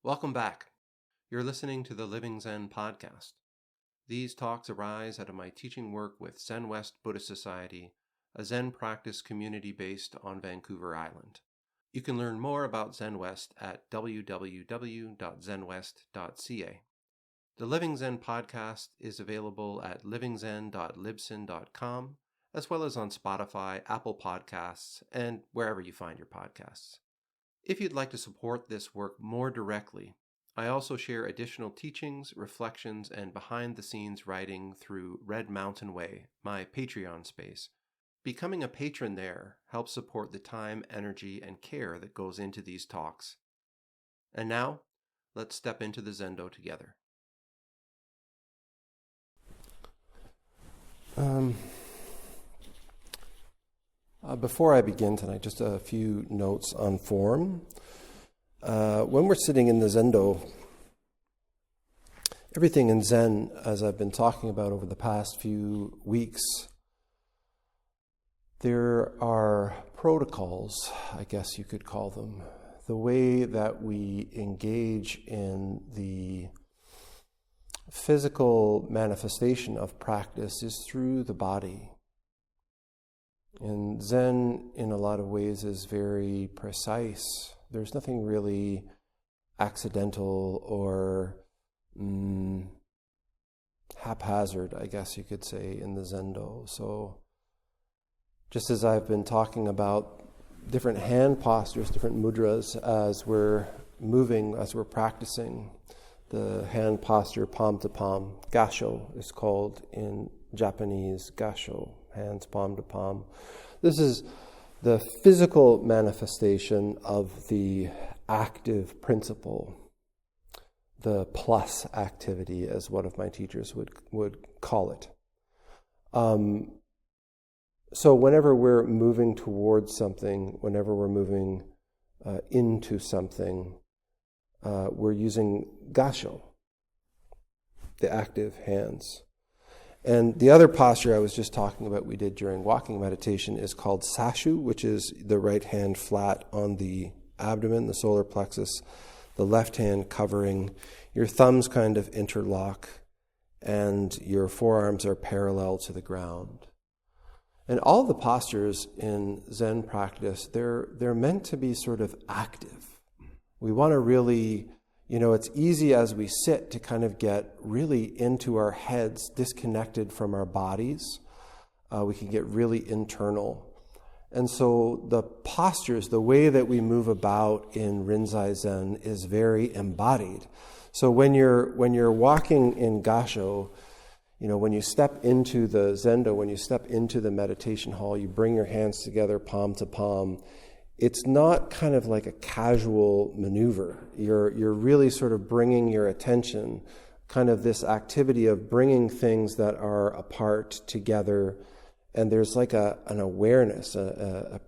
Welcome back. You're listening to the Living Zen podcast. These talks arise out of my teaching work with Zen West Buddhist Society, a Zen practice community based on Vancouver Island. You can learn more about Zen West at www.zenwest.ca. The Living Zen podcast is available at livingzen.libsyn.com, as well as on Spotify, Apple Podcasts, and wherever you find your podcasts. If you'd like to support this work more directly, I also share additional teachings, reflections, and behind-the-scenes writing through Red Mountain Way, my Patreon space. Becoming a patron there helps support the time, energy, and care that goes into these talks. And now, let's step into the Zendo together. Before I begin tonight, just a few notes on form. When we're sitting in the Zendo, everything in Zen, as I've been talking about over the past few weeks, there are protocols, I guess you could call them. The way that we engage in the physical manifestation of practice is through the body. And Zen, in a lot of ways, is very precise. There's nothing really accidental or haphazard, I guess you could say, in the Zendo. So, just as I've been talking about different hand postures, different mudras, as we're moving, as we're practicing, the hand posture, palm to palm, gassho is called in Japanese, gassho. Hands palm to palm. This is the physical manifestation of the active principle, the plus activity, as one of my teachers would call it. So whenever we're moving towards something, whenever we're moving into something, we're using gassho, the active hands. And the other posture I was just talking about we did during walking meditation is called sasshu, which is the right hand flat on the abdomen, the solar plexus, the left hand covering. Your thumbs kind of interlock, and your forearms are parallel to the ground. And all the postures in Zen practice, they're meant to be sort of active. We want to really... it's easy as we sit to kind of get really into our heads, disconnected from our bodies. We can get really internal. And so the postures, the way that we move about in Rinzai Zen is very embodied. So when you're walking in gassho, when you step into the Zendo, when you step into the meditation hall, you bring your hands together, palm to palm. It's not kind of like a casual maneuver. You're really sort of bringing your attention, kind of this activity of bringing things that are apart together, and there's like an awareness, a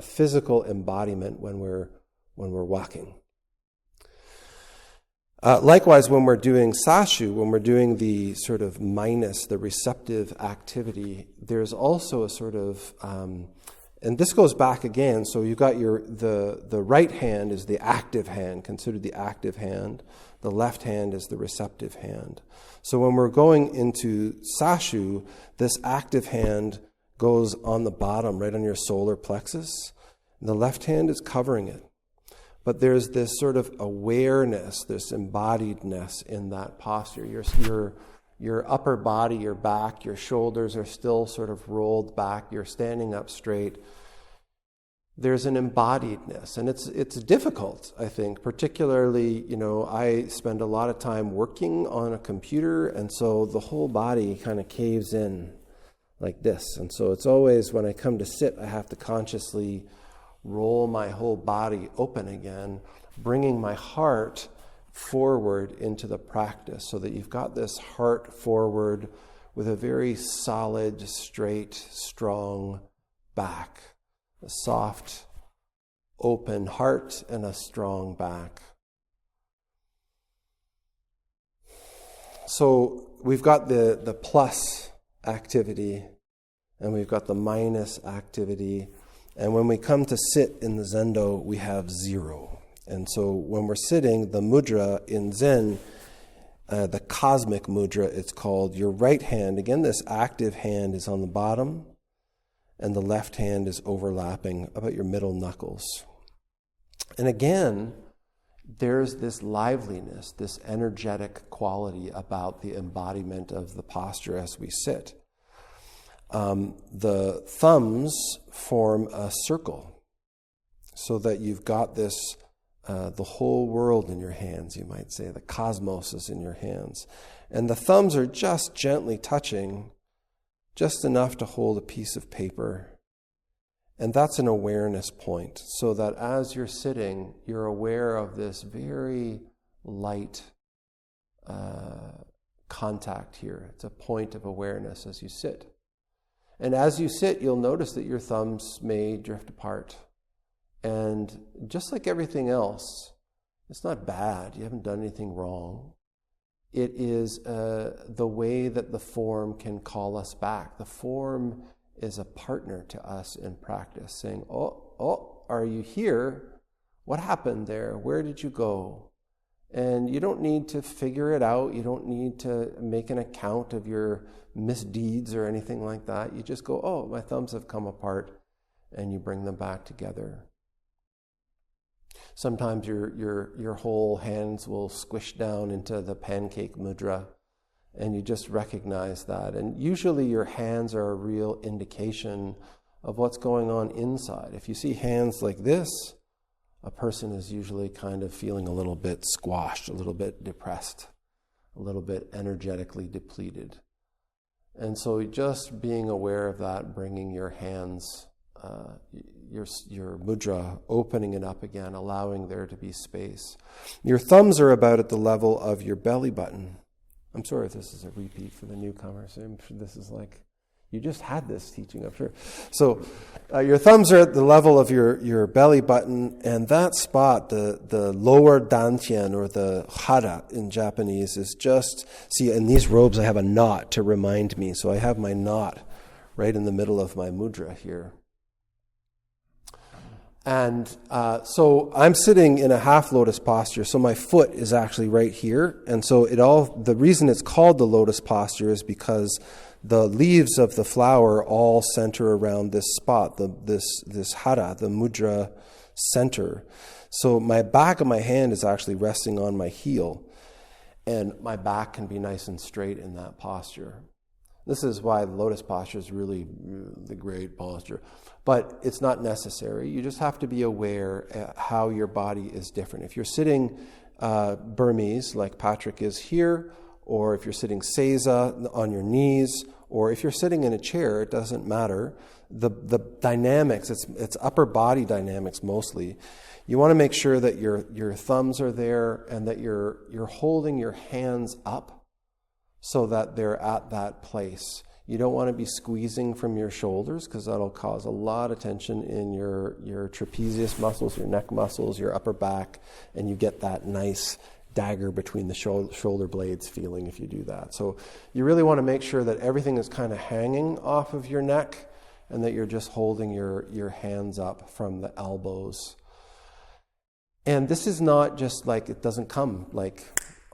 physical embodiment when we're walking. Likewise, when we're doing sasshu, when we're doing the sort of minus, the receptive activity, there's also a sort of and this goes back again, so you've got the right hand is the active hand, considered the active hand. The left hand is the receptive hand. So when we're going into sasshu, this active hand goes on the bottom, right on your solar plexus. And the left hand is covering it. But there's this sort of awareness, this embodiedness in that posture. Your upper body, your back, your shoulders are still sort of rolled back. You're standing up straight. There's an embodiedness, and it's difficult, I think. Particularly, I spend a lot of time working on a computer, and so the whole body kind of caves in like this. And so it's always, when I come to sit, I have to consciously roll my whole body open again, bringing my heart forward into the practice, so that you've got this heart forward with a very solid, straight, strong back. A soft, open heart and a strong back. So we've got the plus activity and we've got the minus activity. And when we come to sit in the Zendo, we have zero. And so when we're sitting, the mudra in Zen, the cosmic mudra, it's called, your right hand, again, this active hand is on the bottom, and the left hand is overlapping about your middle knuckles. And again, there's this liveliness, this energetic quality about the embodiment of the posture as we sit. The thumbs form a circle so that you've got this, the whole world in your hands, you might say. The cosmos is in your hands. And the thumbs are just gently touching, just enough to hold a piece of paper. And that's an awareness point, so that as you're sitting, you're aware of this very light contact here. It's a point of awareness as you sit. And as you sit, you'll notice that your thumbs may drift apart. And just like everything else, it's not bad. You haven't done anything wrong. It is the way that the form can call us back. The form is a partner to us in practice, saying, oh, are you here? What happened there? Where did you go? And you don't need to figure it out. You don't need to make an account of your misdeeds or anything like that. You just go, oh, my thumbs have come apart, and you bring them back together. Sometimes your whole hands will squish down into the pancake mudra, and you just recognize that. And usually your hands are a real indication of what's going on inside. If you see hands like this, a person is usually kind of feeling a little bit squashed, a little bit depressed, a little bit energetically depleted. And so just being aware of that, bringing your hands, your mudra, opening it up again, allowing there to be space. Your thumbs are about at the level of your belly button. I'm sorry if this is a repeat for the newcomers. I'm sure this is like, you just had this teaching, I'm sure. So your thumbs are at the level of your belly button, and that spot, the lower dantian, or the hara in Japanese, is just, see, in these robes I have a knot to remind me, so I have my knot right in the middle of my mudra here. And so I'm sitting in a half lotus posture, so my foot is actually right here. And so the reason it's called the lotus posture is because the leaves of the flower all center around this spot, this hara, the mudra center. So my back of my hand is actually resting on my heel, and my back can be nice and straight in that posture. This is why the lotus posture is really the great posture. But it's not necessary. You just have to be aware how your body is different. If you're sitting Burmese, like Patrick is here, or if you're sitting seiza on your knees, or if you're sitting in a chair, it doesn't matter. The dynamics, it's upper body dynamics mostly. You want to make sure that your thumbs are there and that you're holding your hands up so that they're at that place. You don't want to be squeezing from your shoulders, because that'll cause a lot of tension in your trapezius muscles, your neck muscles, your upper back, and you get that nice dagger between the shoulder blades feeling if you do that. So you really want to make sure that everything is kind of hanging off of your neck, and that you're just holding your hands up from the elbows. And this is not just like, it doesn't come like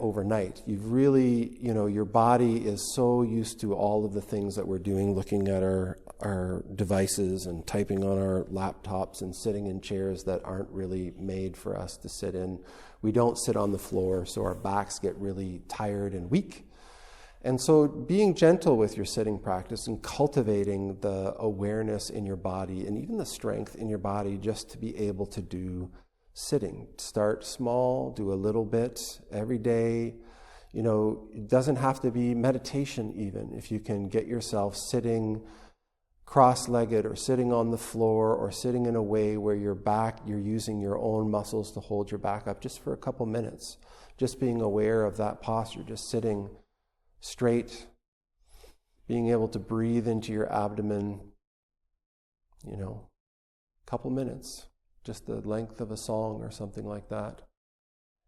overnight. You've really, your body is so used to all of the things that we're doing, looking at our devices and typing on our laptops and sitting in chairs that aren't really made for us to sit in. We don't sit on the floor, so our backs get really tired and weak. And so being gentle with your sitting practice and cultivating the awareness in your body and even the strength in your body just to be able to do sitting. Start small, do a little bit every day. It doesn't have to be meditation even. If you can get yourself sitting cross-legged or sitting on the floor or sitting in a way where you're using your own muscles to hold your back up just for a couple minutes. Just being aware of that posture, just sitting straight, being able to breathe into your abdomen, couple minutes. Just the length of a song or something like that.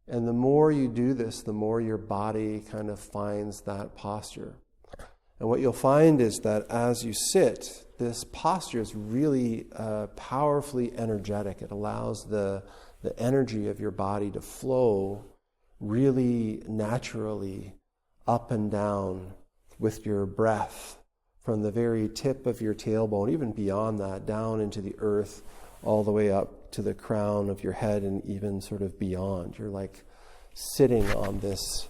And the more you do this, the more your body kind of finds that posture. And what you'll find is that as you sit, this posture is really powerfully energetic. It allows the the energy of your body to flow really naturally up and down with your breath from the very tip of your tailbone, even beyond that, down into the earth, all the way up to the crown of your head and even sort of beyond. You're like sitting on this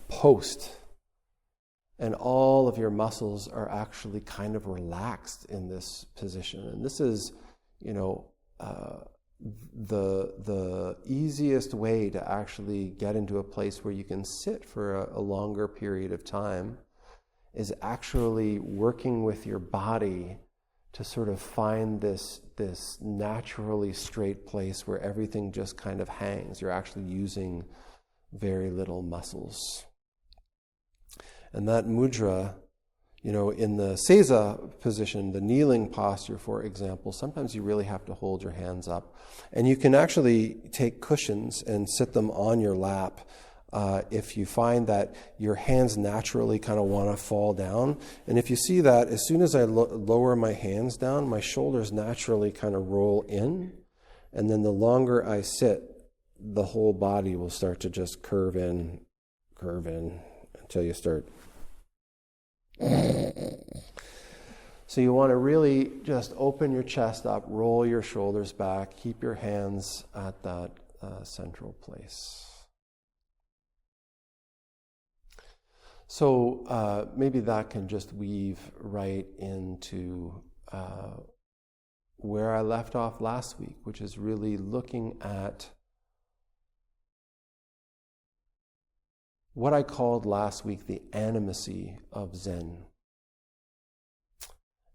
post, and all of your muscles are actually kind of relaxed in this position. And this is, the easiest way to actually get into a place where you can sit for a longer period of time is actually working with your body to sort of find this naturally straight place where everything just kind of hangs. You're actually using very little muscles. And that mudra, in the seiza position, the kneeling posture, for example, sometimes you really have to hold your hands up. And you can actually take cushions and sit them on your lap if you find that your hands naturally kind of want to fall down. And if you see that, as soon as I lower my hands down, my shoulders naturally kind of roll in. And then the longer I sit, the whole body will start to just curve in, until you start. So you want to really just open your chest up, roll your shoulders back, keep your hands at that central place. So maybe that can just weave right into where I left off last week, which is really looking at what I called last week the animacy of Zen,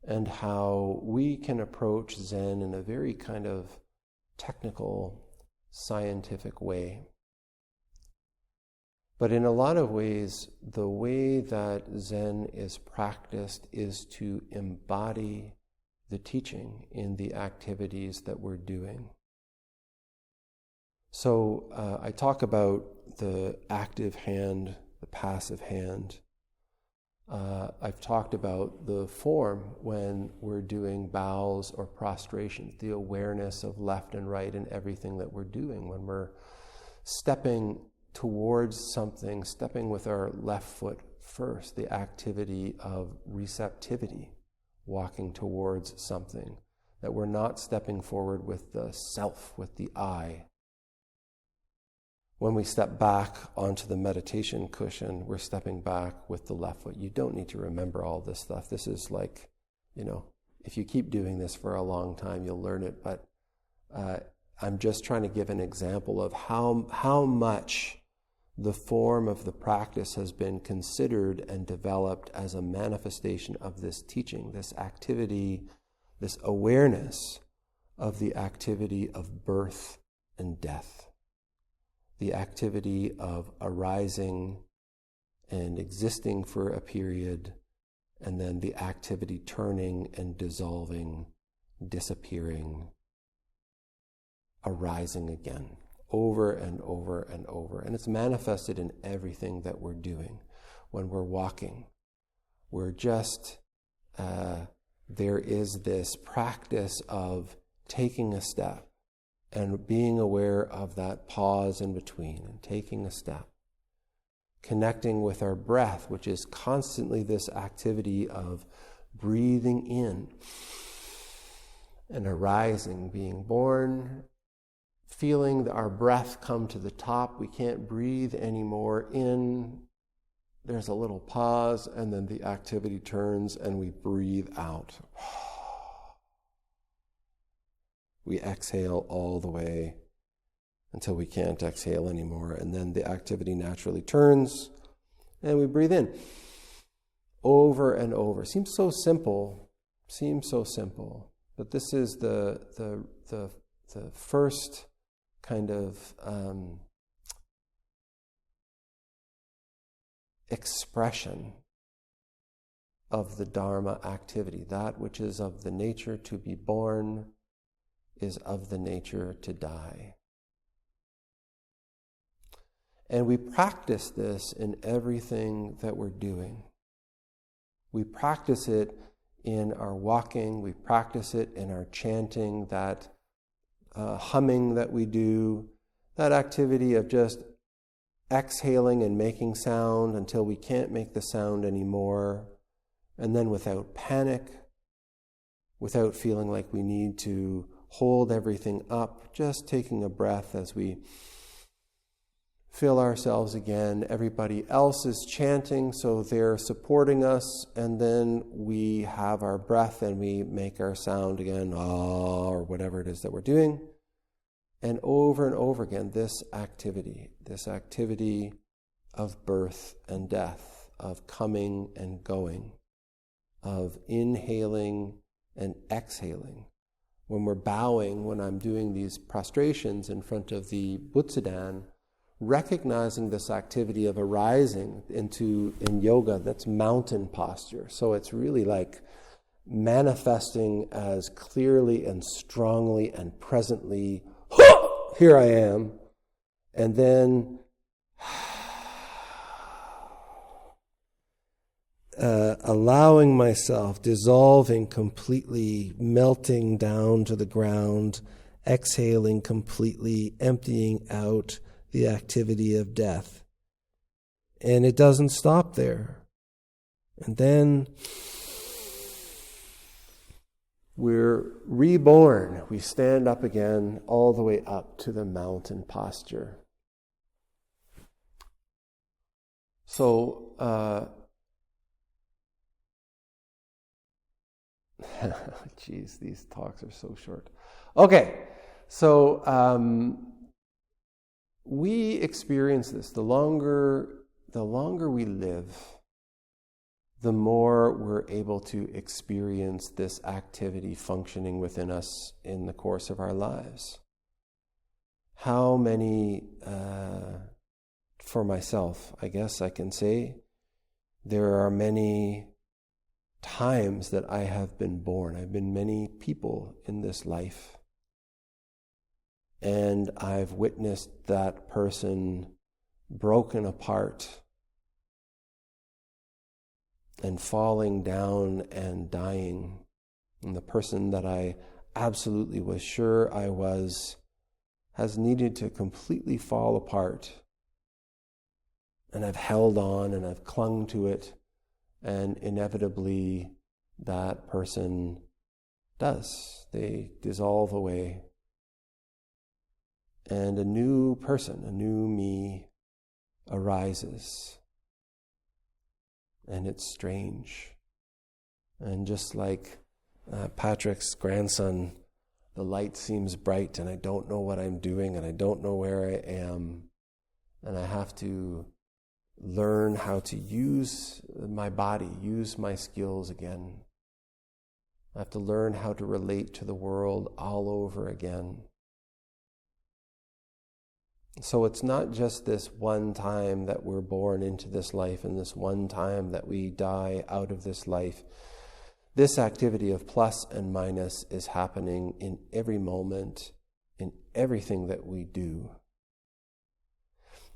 and how we can approach Zen in a very kind of technical, scientific way. But in a lot of ways, the way that Zen is practiced is to embody the teaching in the activities that we're doing. So I talk about the active hand, the passive hand. I've talked about the form when we're doing bows or prostrations, the awareness of left and right in everything that we're doing. When we're stepping towards something, stepping with our left foot first, the activity of receptivity, walking towards something, that we're not stepping forward with the self, with the I. When we step back onto the meditation cushion, we're stepping back with the left foot. You don't need to remember all this stuff. This is like, if you keep doing this for a long time, you'll learn it. But I'm just trying to give an example of how much the form of the practice has been considered and developed as a manifestation of this teaching, this activity, this awareness of the activity of birth and death. The activity of arising and existing for a period, and then the activity turning and dissolving, disappearing, arising again, over and over and over. And it's manifested in everything that we're doing. When we're walking, we're just, there is this practice of taking a step, and being aware of that pause in between and taking a step. Connecting with our breath, which is constantly this activity of breathing in and arising, being born, feeling our breath come to the top. We can't breathe anymore in. There's a little pause, and then the activity turns and we breathe out. We exhale all the way until we can't exhale anymore. And then the activity naturally turns and we breathe in. Over and over. Seems so simple. But this is the first kind of expression of the Dharma activity. That which is of the nature to be born is of the nature to die. And we practice this in everything that we're doing. We practice it in our walking, we practice it in our chanting, that humming that we do, that activity of just exhaling and making sound until we can't make the sound anymore, and then without panic, without feeling like we need to hold everything up, just taking a breath as we feel ourselves again. Everybody else is chanting, so they're supporting us, and then we have our breath and we make our sound again, ah, or whatever it is that we're doing. And over again, this activity of birth and death, of coming and going, of inhaling and exhaling. When we're bowing, when I'm doing these prostrations in front of the Butsudan, recognizing this activity of arising in yoga, that's mountain posture. So it's really like manifesting as clearly and strongly and presently, here I am, and then allowing myself, dissolving completely, melting down to the ground, exhaling completely, emptying out the activity of death. And it doesn't stop there. And then we're reborn. We stand up again, all the way up to the mountain posture. So, geez, these talks are so short. Okay, so we experience this. The longer we live, the more we're able to experience this activity functioning within us in the course of our lives. How many, for myself, I guess I can say, there are many times that I have been born. I've been many people in this life. And I've witnessed that person broken apart and falling down and dying. And the person that I absolutely was sure I was has needed to completely fall apart. And I've held on and I've clung to it. And inevitably, that person does. They dissolve away. And a new person, a new me, arises. And it's strange. And just like Patrick's grandson, the light seems bright and I don't know what I'm doing and I don't know where I am. And I have to learn how to use my body, use my skills again. I have to learn how to relate to the world all over again. So it's not just this one time that we're born into this life and this one time that we die out of this life. This activity of plus and minus is happening in every moment, in everything that we do.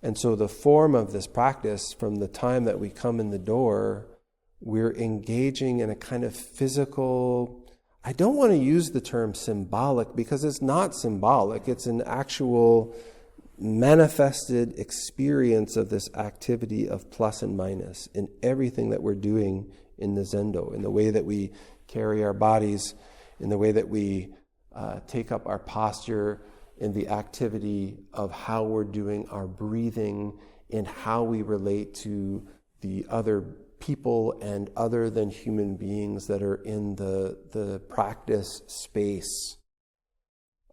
And so the form of this practice, from the time that we come in the door, we're engaging in a kind of physical, I don't want to use the term symbolic because it's not symbolic, it's an actual manifested experience of this activity of plus and minus in everything that we're doing in the Zendo, in the way that we carry our bodies, in the way that we take up our posture, in the activity of how we're doing our breathing, in how we relate to the other people and other than human beings that are in the practice space.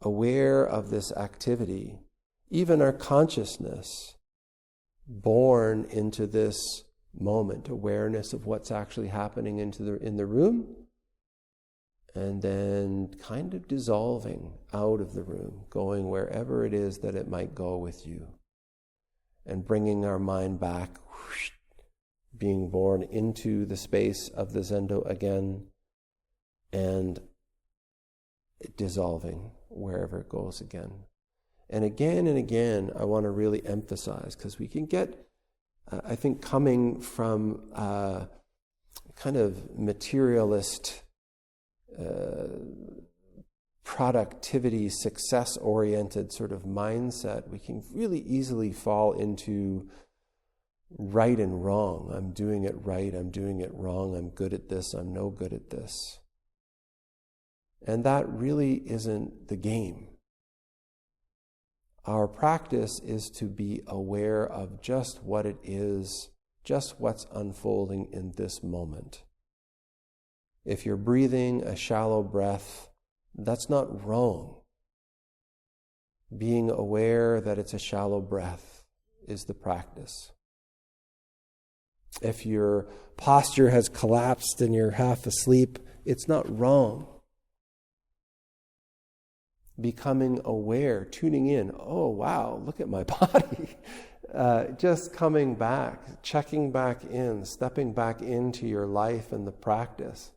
Aware of this activity, even our consciousness, born into this moment, awareness of what's actually happening in the room, and then kind of dissolving out of the room, going wherever it is that it might go with you, and bringing our mind back, being born into the space of the Zendo again, and dissolving wherever it goes again. And again, I want to really emphasize, because we can get, I think, coming from kind of materialist productivity, success-oriented sort of mindset, we can really easily fall into right and wrong. I'm doing it right, I'm doing it wrong, I'm good at this, I'm no good at this. And that really isn't the game. Our practice is to be aware of just what it is, just what's unfolding in this moment. If you're breathing a shallow breath, that's not wrong. Being aware that it's a shallow breath is the practice. If your posture has collapsed and you're half asleep, it's not wrong. Becoming aware, tuning in, oh wow, look at my body. Just coming back, checking back in, stepping back into your life and the practice.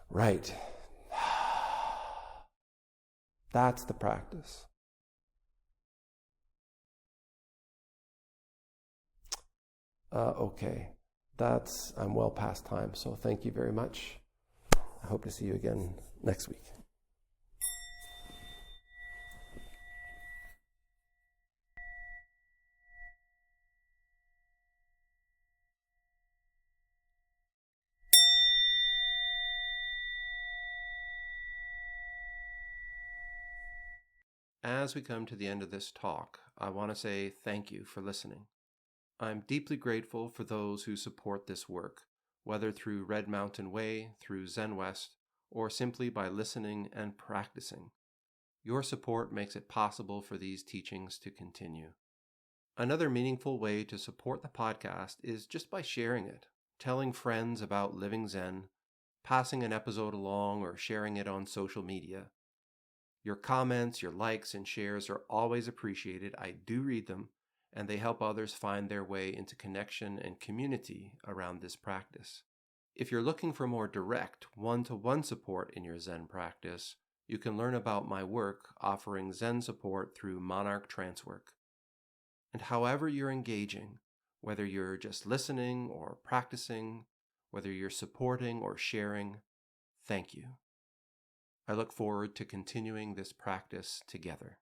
Right. That's the practice. Okay, I'm well past time, so thank you very much. I hope to see you again next week. As we come to the end of this talk, I want to say thank you for listening. I'm deeply grateful for those who support this work, whether through Red Mountain Way, through Zen West, or simply by listening and practicing. Your support makes it possible for these teachings to continue. Another meaningful way to support the podcast is just by sharing it, telling friends about Living Zen, passing an episode along, or sharing it on social media. Your comments, your likes, and shares are always appreciated. I do read them, and they help others find their way into connection and community around this practice. If you're looking for more direct, one-to-one support in your Zen practice, you can learn about my work offering Zen support through Monarch Trancework. And however you're engaging, whether you're just listening or practicing, whether you're supporting or sharing, thank you. I look forward to continuing this practice together.